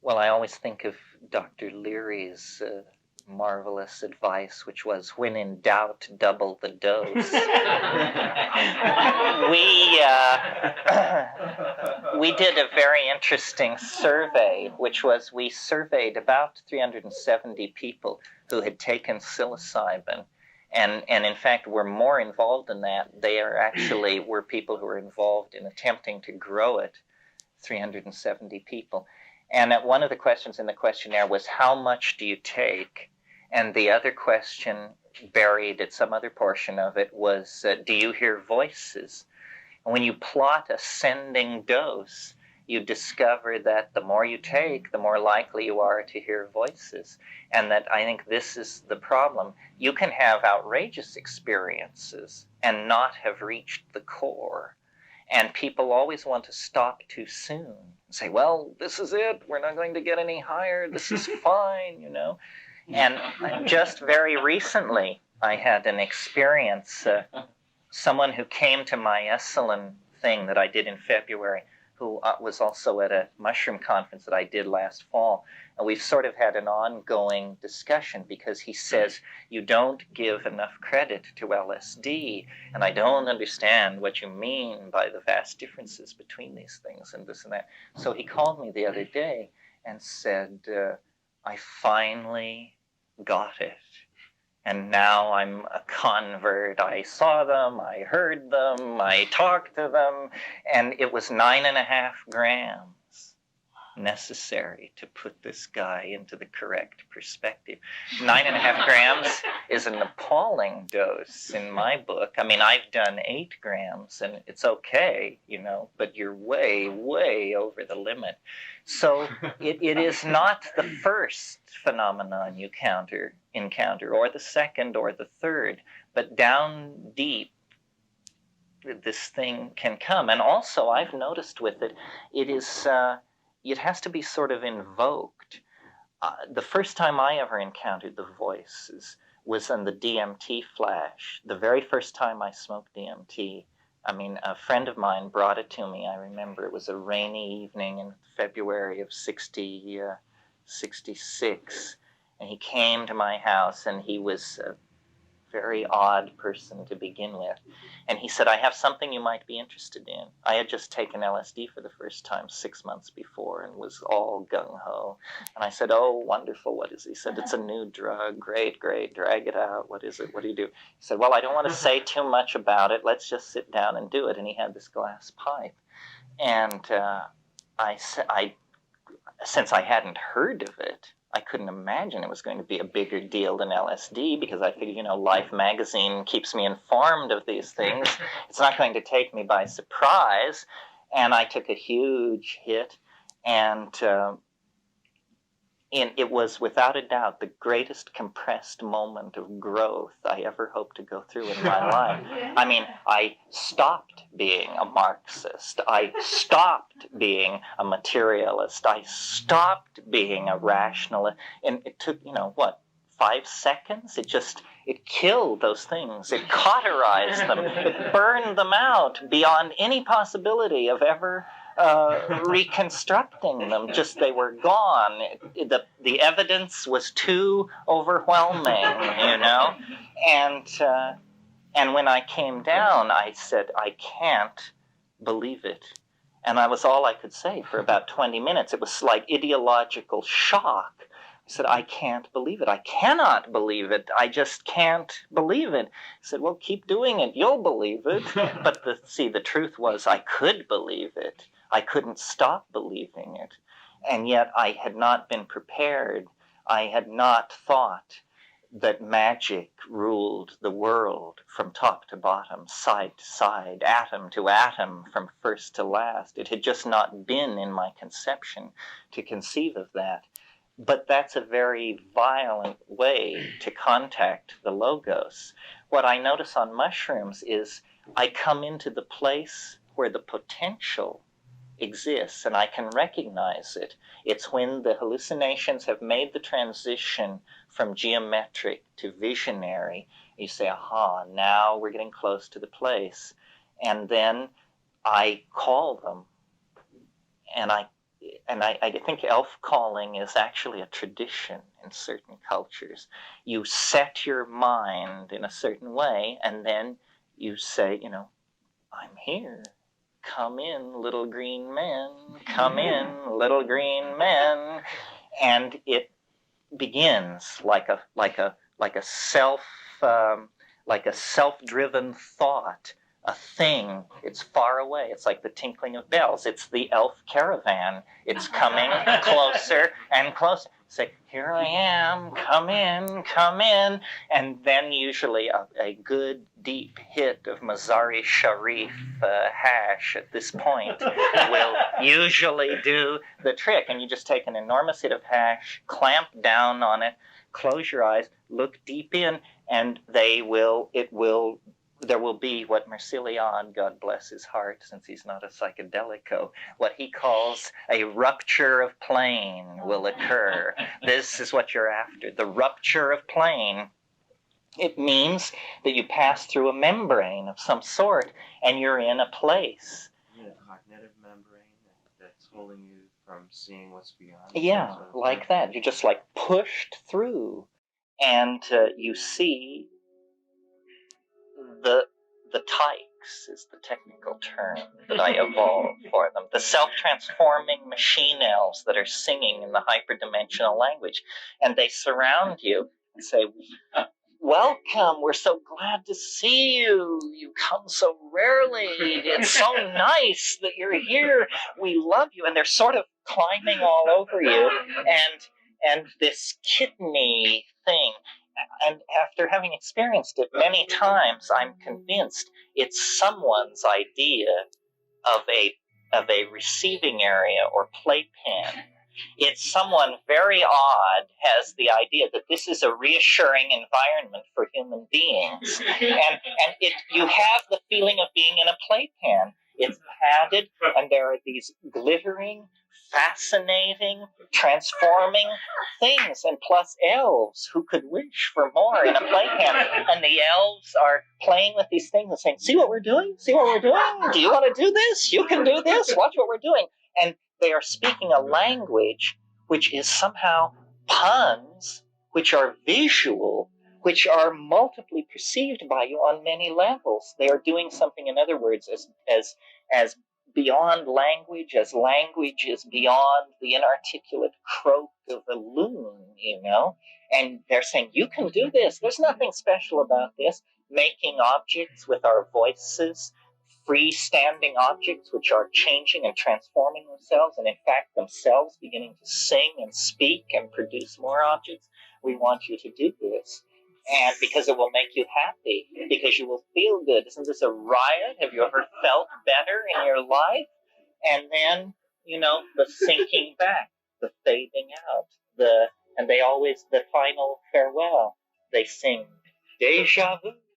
Well, I always think of Dr. Leary's marvelous advice, which was, when in doubt, double the dose. We did a very interesting survey, which was, we surveyed about 370 people who had taken psilocybin. And in fact, were more involved in that. They were people who were involved in attempting to grow it, 370 people. And one of the questions in the questionnaire was, how much do you take? And the other question, buried at some other portion of it, was, do you hear voices? And when you plot ascending dose, you discover that the more you take, the more likely you are to hear voices. And that I think this is the problem. You can have outrageous experiences and not have reached the core. And people always want to stop too soon and say, well, this is it. We're not going to get any higher. This is fine, you know. And just very recently, I had an experience. Someone who came to my Esalen thing that I did in February, who was also at a mushroom conference that I did last fall. And we've sort of had an ongoing discussion because he says, you don't give enough credit to LSD, and I don't understand what you mean by the vast differences between these things and this and that. So he called me the other day and said, I finally got it. And now I'm a convert. I saw them, I heard them, I talked to them, and it was 9.5 grams necessary to put this guy into the correct perspective. 9.5 grams is an appalling dose in my book. I mean, I've done 8 grams, and it's okay, you know, but you're way, way over the limit. So it is not the first phenomenon you encounter, or the second, or the third, but down deep, this thing can come. And also, I've noticed with it, it has to be sort of invoked. The first time I ever encountered the voices was in the DMT flash. The very first time I smoked DMT, I mean, a friend of mine brought it to me. I remember it was a rainy evening in February of 66. And he came to my house, and he was a very odd person to begin with. And he said, I have something you might be interested in. I had just taken LSD for the first time 6 months before and was all gung-ho. And I said, oh, wonderful, what is it? He said, it's a new drug. Great, great, drag it out. What is it? What do you do? He said, well, I don't want to say too much about it. Let's just sit down and do it. And he had this glass pipe. And since I hadn't heard of it, I couldn't imagine it was going to be a bigger deal than LSD, because I figured, you know, Life magazine keeps me informed of these things. It's not going to take me by surprise. And I took a huge hit, and it was without a doubt the greatest compressed moment of growth I ever hoped to go through in my life. I mean, I stopped being a Marxist. I stopped being a materialist. I stopped being a rationalist. And it took, 5 seconds? It killed those things. It cauterized them. It burned them out beyond any possibility of ever reconstructing them. Just, they were gone. The evidence was too overwhelming, And when I came down, I said, I can't believe it. And that was all I could say for about 20 minutes. It was like ideological shock. I said, I can't believe it. I cannot believe it. I just can't believe it. I said, well, keep doing it. You'll believe it. But the truth was, I could believe it. I couldn't stop believing it. And yet I had not been prepared. I had not thought that magic ruled the world from top to bottom, side to side, atom to atom, from first to last. It had just not been in my conception to conceive of that. But that's a very violent way to contact the Logos. What I notice on mushrooms is I come into the place where the potential exists, and I can recognize it. It's when the hallucinations have made the transition from geometric to visionary. You say, aha, now we're getting close to the place. And then I call them, and I think elf calling is actually a tradition in certain cultures. You set your mind in a certain way, and then you say, I'm here. Come in, little green men. Come in, little green men. And it begins like a self-driven thought, a thing. It's far away. It's like the tinkling of bells. It's the elf caravan. It's coming closer and closer. Say, here I am, come in, come in. And then usually a good deep hit of Mazari Sharif hash at this point will usually do the trick. And you just take an enormous hit of hash, clamp down on it, close your eyes, look deep in, and there will be what Mercillion, God bless his heart, since he's not a psychedelico, what he calls a rupture of plane will occur. This is what you're after, the rupture of plane. It means that you pass through a membrane of some sort, and you're in a place. Yeah, a cognitive membrane that's holding you from seeing what's beyond. Yeah, like that. You're just like pushed through, and you see the tykes is the technical term that I evolved for them. The self-transforming machine elves that are singing in the hyperdimensional language, and they surround you and say, welcome, we're so glad to see you. You come so rarely. It's so nice that you're here. We love you. And they're sort of climbing all over you. And this kidney thing. And after having experienced it many times, I'm convinced it's someone's idea of a receiving area or playpen. It's someone very odd has the idea that this is a reassuring environment for human beings. And you have the feeling of being in a playpen. It's padded, and there are these glittering, fascinating, transforming things. And plus elves who could wish for more in a playpen. And the elves are playing with these things and saying, see what we're doing? See what we're doing? Do you want to do this? You can do this. Watch what we're doing. And they are speaking a language which is somehow puns, which are visual, which are multiply perceived by you on many levels. They are doing something, in other words, as beyond language, as language is beyond the inarticulate croak of a loon, And they're saying, you can do this. There's nothing special about this. Making objects with our voices, freestanding objects which are changing and transforming themselves, and in fact themselves beginning to sing and speak and produce more objects. We want you to do this. And because it will make you happy, because you will feel good. Isn't this a riot? Have you ever felt better in your life? And then, the sinking back, the fading out, the final farewell. They sing, déjà vu,